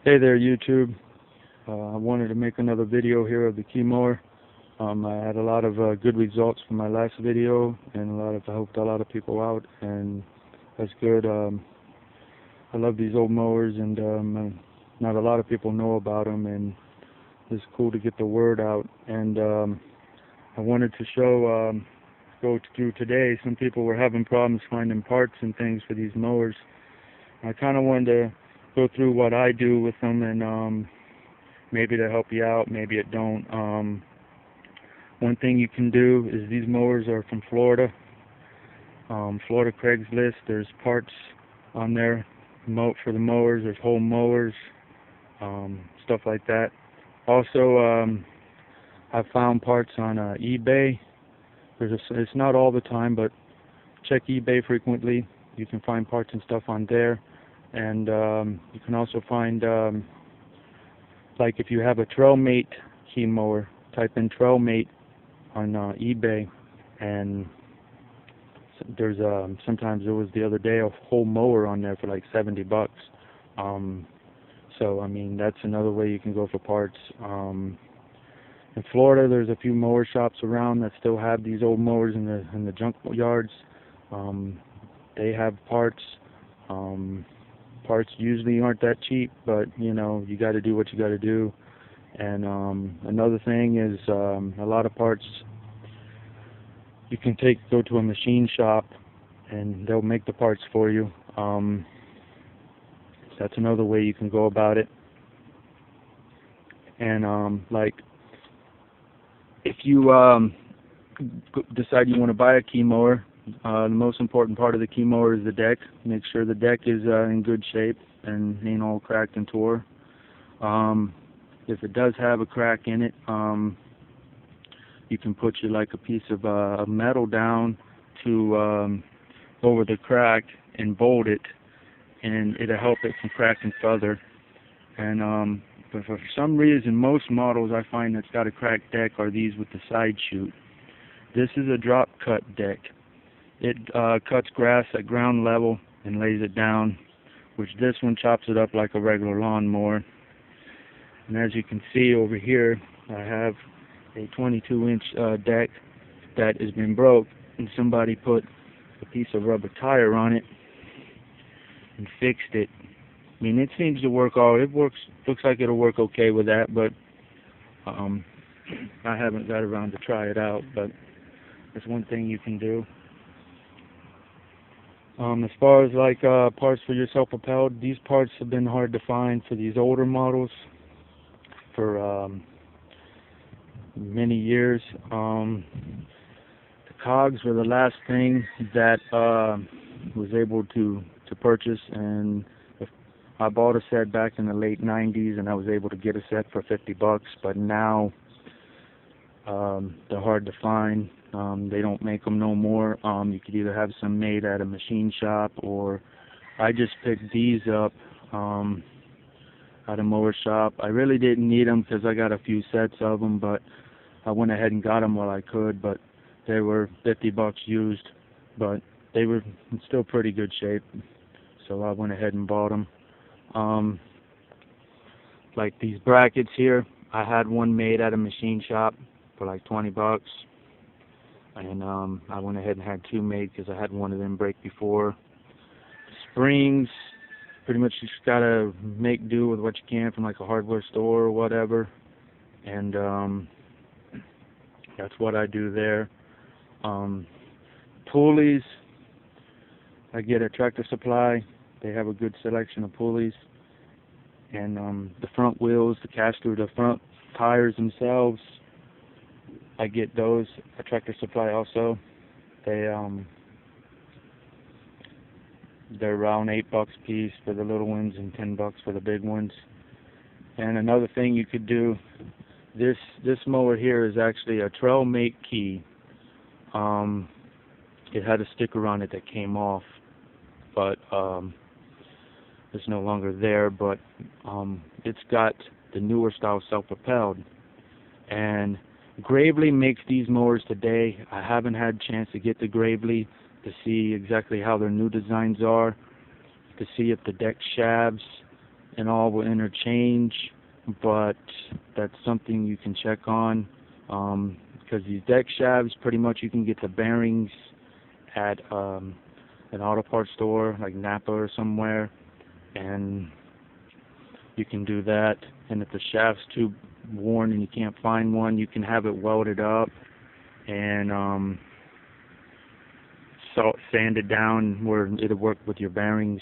Hey there, YouTube. I wanted to make another video here of the key mower. I had a lot of good results from my last video, and I helped a lot of people out, and that's good. I love these old mowers, and not a lot of people know about them, and it's cool to get the word out. And I wanted to go through today. Some people were having problems finding parts and things for these mowers. I kind of wanted to go through what I do with them, and maybe to help you out, maybe it don't. One thing you can do is, these mowers are from Florida. Florida Craigslist. There's parts on there for the mowers. There's whole mowers, stuff like that. Also, I found parts on eBay. It's not all the time, but check eBay frequently. You can find parts and stuff on there. And you can also find, like if you have a Trailmate key mower, type in Trailmate on eBay, and there's sometimes there was the other day a whole mower on there for like $70. So I mean, that's another way you can go for parts. In Florida, there's a few mower shops around that still have these old mowers in the junk yards. They have parts. Parts usually aren't that cheap, but you know, you got to do what you got to do. And another thing is, a lot of parts you can go to a machine shop and they'll make the parts for you. That's another way you can go about it. And like, if you decide you want to buy a key mower, the most important part of the key mower is the deck. Make sure the deck is in good shape and ain't all cracked and tore. If it does have a crack in it, you can put like a piece of metal down to over the crack and bolt it, and it'll help it from cracking further. And but for some reason, most models I find that's got a cracked deck are these with the side chute. This is a drop cut deck. It cuts grass at ground level and lays it down, which this one chops it up like a regular lawnmower. And as you can see over here, I have a 22-inch deck that has been broke, and somebody put a piece of rubber tire on it and fixed it. I mean, it seems to work looks like it'll work okay with that, but I haven't got around to try it out, but that's one thing you can do. As far as like parts for your self-propelled, these parts have been hard to find for these older models for many years. The cogs were the last thing that was able to purchase, and I bought a set back in the late 90s, and I was able to get a set for $50, but now they're hard to find. They don't make them no more. You could either have some made at a machine shop, or I just picked these up at a mower shop. I really didn't need them because I got a few sets of them, but I went ahead and got them while I could. But they were $50 used, but they were in still pretty good shape, so I went ahead and bought them. Like these brackets here, I had one made at a machine shop for like $20. And I went ahead and had two made because I had one of them break before. Springs, pretty much you just gotta make do with what you can from like a hardware store or whatever. And that's what I do there. Pulleys, I get a Tractor Supply. They have a good selection of pulleys. And the front wheels, the caster, the front tires themselves, I get those at Tractor Supply also. They're around $8 a piece for the little ones and $10 for the big ones. And another thing you could do, this mower here is actually a Trailmate key. It had a sticker on it that came off, but it's no longer there. But it's got the newer style self-propelled, and Gravely makes these mowers today. I haven't had a chance to get to Gravely to see exactly how their new designs are, to see if the deck shafts and all will interchange, but that's something you can check on, because these deck shafts, pretty much you can get the bearings at an auto parts store like Napa or somewhere, and you can do that. And if the shaft's too worn and you can't find one, you can have it welded up and sand it down where it'll work with your bearings.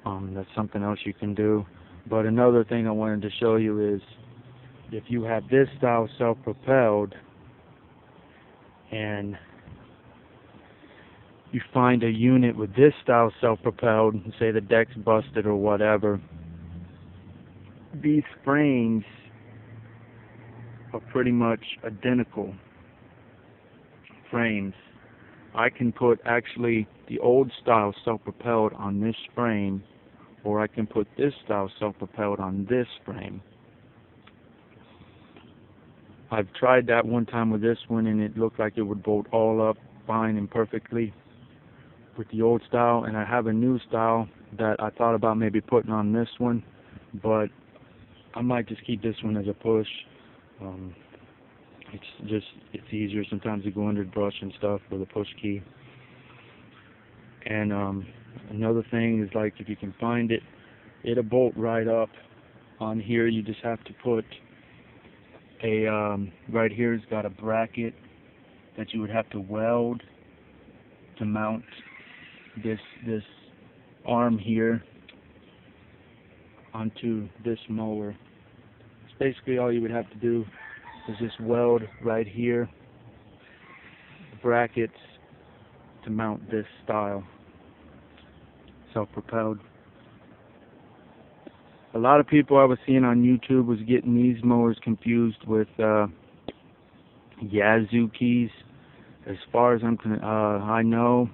That's something else you can do. But another thing I wanted to show you is, if you have this style self-propelled and you find a unit with this style self-propelled, say the deck's busted or whatever, these frames are pretty much identical frames. I can put actually the old style self-propelled on this frame, or I can put this style self-propelled on this frame. I've tried that one time with this one, and it looked like it would bolt all up fine and perfectly with the old style. And I have a new style that I thought about maybe putting on this one, but I might just keep this one as a push. It's easier sometimes to go under the brush and stuff with a push key. And another thing is, like, if you can find it, it'll bolt right up on here. You just have to put a right here it's got a bracket that you would have to weld to mount this arm here onto this mower. It's basically all you would have to do is just weld right here the brackets to mount this style self-propelled. A lot of people I was seeing on YouTube was getting these mowers confused with Yazoo keys. As far as I know,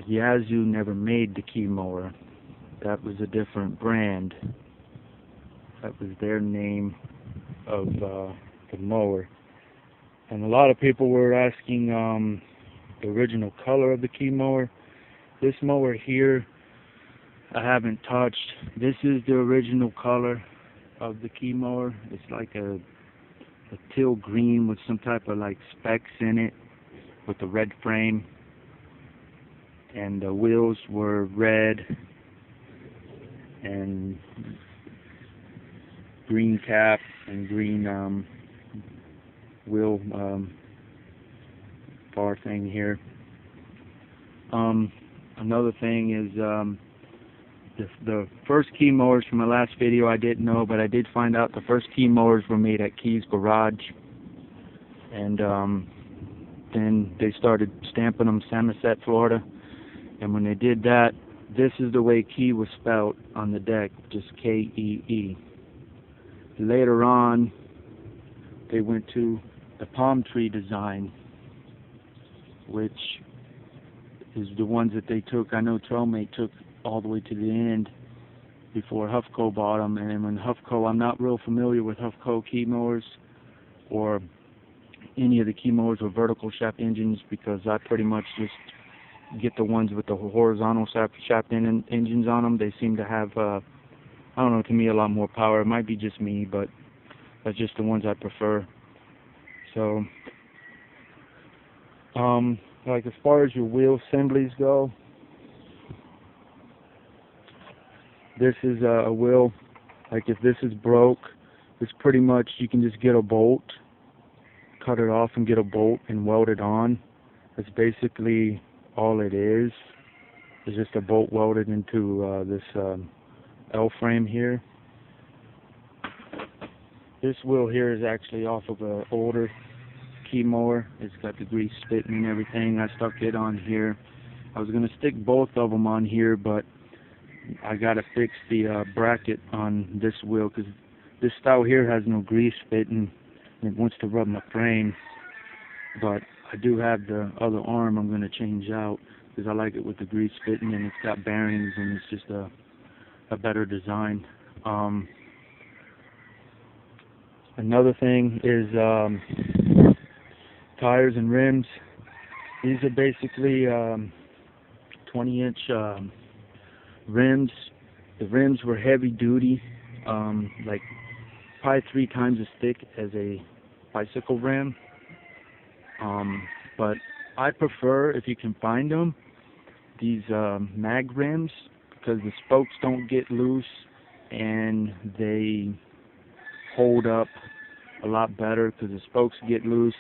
Yazoo never made the key mower. That was a different brand. That was their name of the mower. And a lot of people were asking the original color of the key mower. This mower here I haven't touched. This is the original color of the key mower. It's like a teal green with some type of like specks in it, with a red frame, and the wheels were red and green cap and green wheel bar thing here. Another thing is the first key mowers from my last video I didn't know, but I did find out the first key mowers were made at Key's Garage, and then they started stamping them Samoset, Florida. And when they did that, this is the way Key was spelled on the deck, just K-E-E. Later on, they went to the palm tree design, which is the ones that they took. I know Trailmate took all the way to the end before Huffco bought them. And when Huffco, I'm not real familiar with Huffco key mowers or any of the key mowers with vertical shaft engines, because I pretty much just get the ones with the horizontal shaft engines on them. They seem to have, I don't know, to me a lot more power. It might be just me, but that's just the ones I prefer. So, like as far as your wheel assemblies go, this is a wheel, like if this is broke, it's pretty much, you can just get a bolt, cut it off and get a bolt and weld it on. That's basically all it is. It's just a bolt welded into this L-frame here. This wheel here is actually off of an older key mower. It's got the grease spitting and everything. I stuck it on here. I was going to stick both of them on here, but I got to fix the bracket on this wheel, because this style here has no grease fitting and it wants to rub my frame. But I do have the other arm I'm going to change out, because I like it with the grease fitting and it's got bearings and it's just a better design. Another thing is tires and rims. These are basically 20-inch rims The rims were heavy duty, like probably 3 times as thick as a bicycle rim. But I prefer, if you can find them, these mag rims, because the spokes don't get loose and they hold up a lot better, because the spokes get loose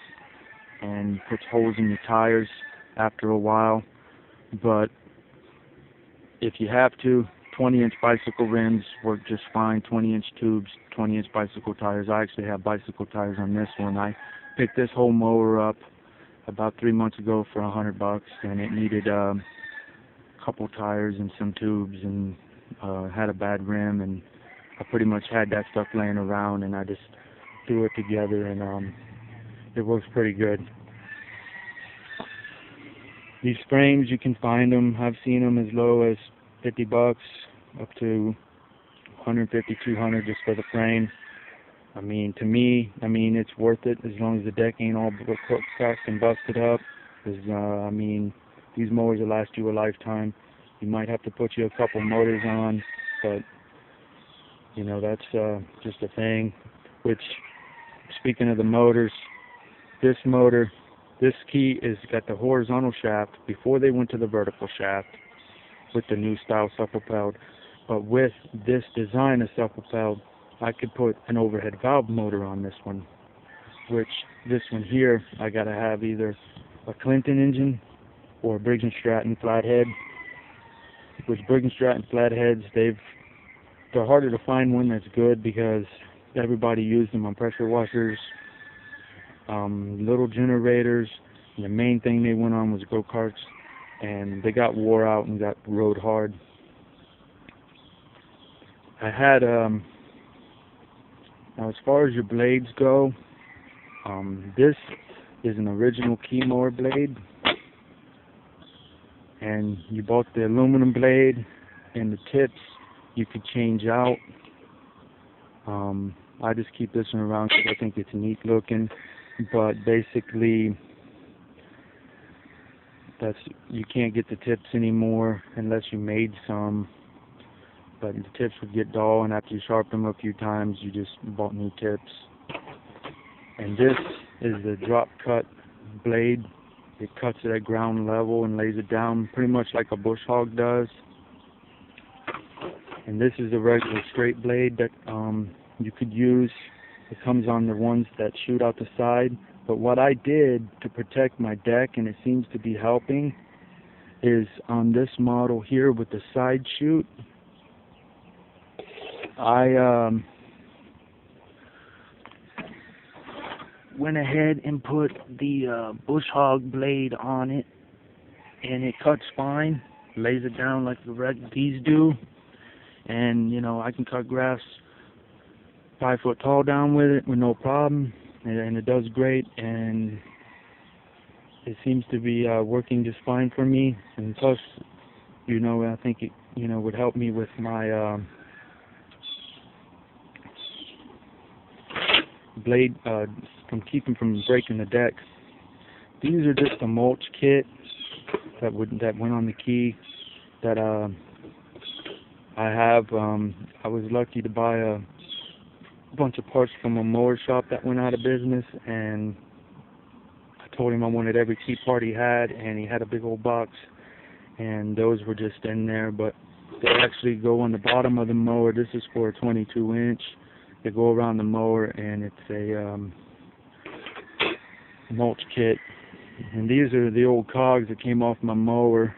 and puts holes in your tires after a while. But if you have to, 20-inch bicycle rims work just fine. 20-inch tubes, 20-inch bicycle tires. I actually have bicycle tires on this one. I picked this whole mower up about 3 months ago for $100, and it needed a couple tires and some tubes, and had a bad rim, and I pretty much had that stuff laying around, and I just threw it together, and it works pretty good. These frames, you can find them. I've seen them as low as $50 up to $150, $200 just for the frame. I mean, to me, it's worth it as long as the deck ain't all cracked and busted up. Because, I mean, these mowers will last you a lifetime. You might have to put you a couple motors on, but, you know, that's just a thing. Which, speaking of the motors, this motor, this key is got the horizontal shaft before they went to the vertical shaft with the new style self-propelled. But with this design of self-propelled, I could put an overhead valve motor on this one, which this one here, I gotta have either a Clinton engine or a Briggs & Stratton flathead. Which Briggs & Stratton flatheads, they're harder to find one that's good because everybody used them on pressure washers, little generators, and the main thing they went on was go-karts, and they got wore out and got rode hard. I had, now as far as your blades go, this is an original key mower blade, and you bought the aluminum blade, and the tips you could change out. I just keep this one around because I think it's neat looking, but basically you can't get the tips anymore unless you made some, but the tips would get dull, and after you sharpen them a few times you just bought new tips. And this is the drop cut blade. It cuts it at ground level and lays it down pretty much like a bush hog does. And this is a regular straight blade that you could use. It comes on the ones that shoot out the side. But what I did to protect my deck, and it seems to be helping, is on this model here with the side shoot, I went ahead and put the bush hog blade on it, and it cuts fine, lays it down like these do, and you know, I can cut grass 5 foot tall down with it with no problem, and it does great, and it seems to be working just fine for me. And plus, you know, I think it, you know, would help me with my blade from keeping from breaking the deck. These are just a mulch kit that went on the key that I have. I was lucky to buy a bunch of parts from a mower shop that went out of business, and I told him I wanted every key part he had, and he had a big old box, and those were just in there. But they actually go on the bottom of the mower. This is for a 22-inch. They go around the mower, and it's a mulch kit. And these are the old cogs that came off my mower,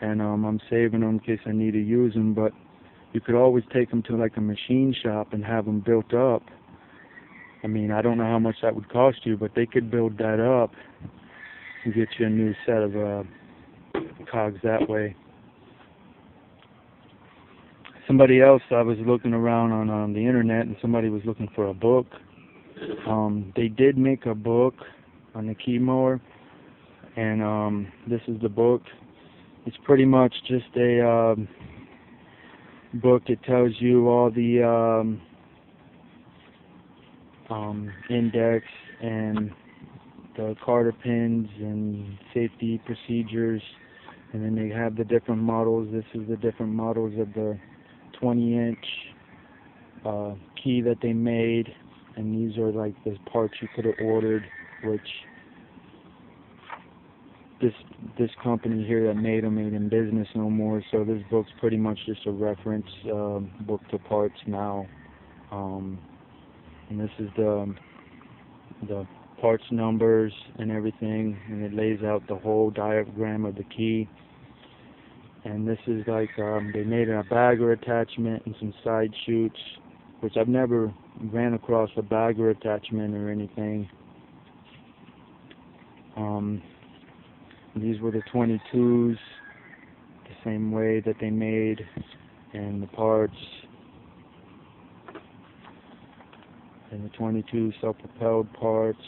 and I'm saving them in case I need to use them. But you could always take them to like a machine shop and have them built up. I mean, I don't know how much that would cost you, but they could build that up and get you a new set of cogs that way. Somebody else, I was looking around on the internet, and somebody was looking for a book. They did make a book on the key mower, and this is the book. It's pretty much just a book. It tells you all the index and the Carter pins and safety procedures, and then they have the different models. This is the different models of the 20-inch key that they made, and these are like the parts you could have ordered, which this company here that made them ain't in business no more, so this book's pretty much just a reference book to parts now. And this is the parts numbers and everything, and it lays out the whole diagram of the key. And this is like they made a bagger attachment and some side chutes, which I've never ran across a bagger attachment or anything. These were the 22s, the same way that they made, and the parts, and the 22 self-propelled parts.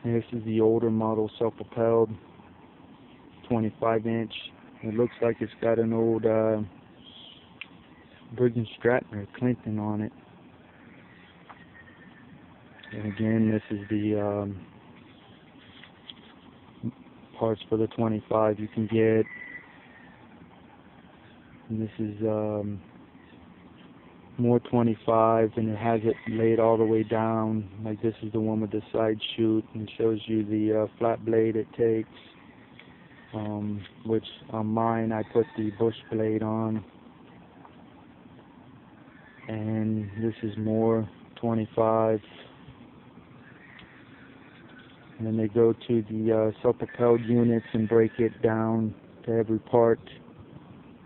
And this is the older model self-propelled, 25-inch. It looks like it's got an old Briggs & Stratton or Clinton on it. And again, this is the parts for the 25 you can get. And this is more 25, and it has it laid all the way down. Like this is the one with the side chute, and shows you the flat blade it takes. Which on mine I put the bush blade on. And this is more 25. And then they go to the self-propelled units and break it down to every part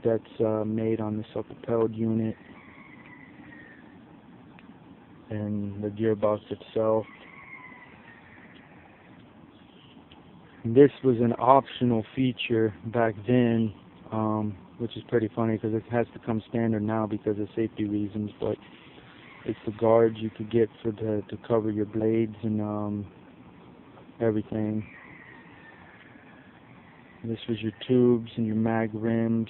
that's made on the self-propelled unit and the gearbox itself. And this was an optional feature back then, which is pretty funny because it has to come standard now because of safety reasons, but it's the guards you could get for to cover your blades and everything. And this was your tubes and your mag rims,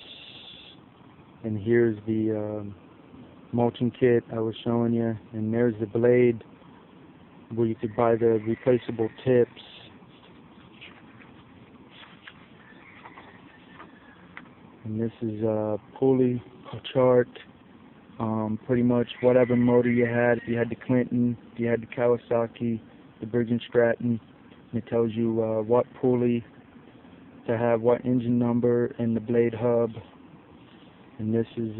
and here's the mulching kit I was showing you, and there's the blade where you could buy the replaceable tips. And this is a pulley chart, pretty much whatever motor you had. If you had the Clinton, if you had the Kawasaki, the Briggs & Stratton, it tells you what pulley to have, what engine number, and the blade hub. And this is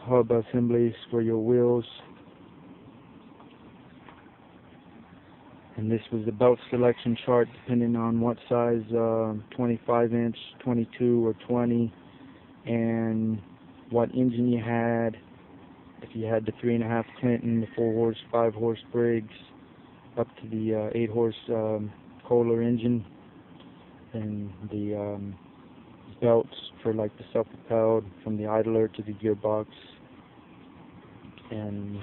hub assemblies for your wheels. And this was the belt selection chart depending on what size 25-inch, 22, or 20, and what engine you had. If you had the 3.5 Clinton, the 4-horse, 5-horse Briggs, up to the 8-horse Kohler engine, and the belts for like the self-propelled from the idler to the gearbox. And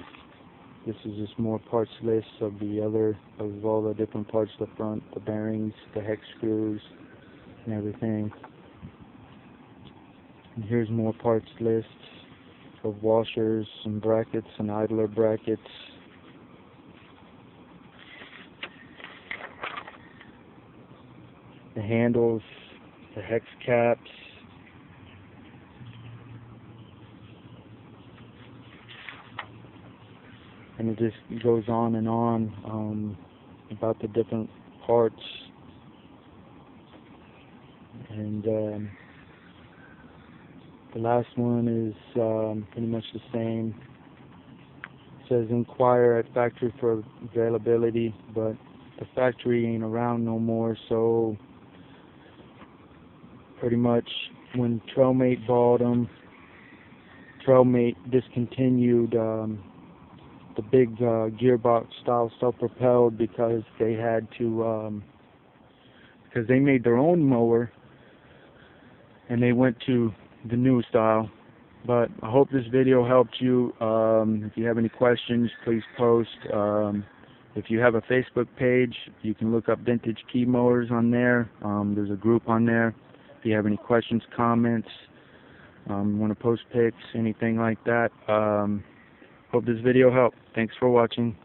this is just more parts list of all the different parts, the front, the bearings, the hex screws, and everything. And here's more parts lists of washers and brackets and idler brackets. The handles, the hex caps, and it just goes on and on about the different parts. And the last one is pretty much the same. It says inquire at factory for availability, but the factory ain't around no more, so pretty much when Trailmate bought them, Trailmate discontinued the big gearbox style self-propelled because they had to, because they made their own mower and they went to the new style. But I hope this video helped you. If you have any questions, please post. If you have a Facebook page, you can look up Vintage Key Mowers on there. There's a group on there. If you have any questions, comments, want to post pics, anything like that, hope this video helped. Thanks for watching.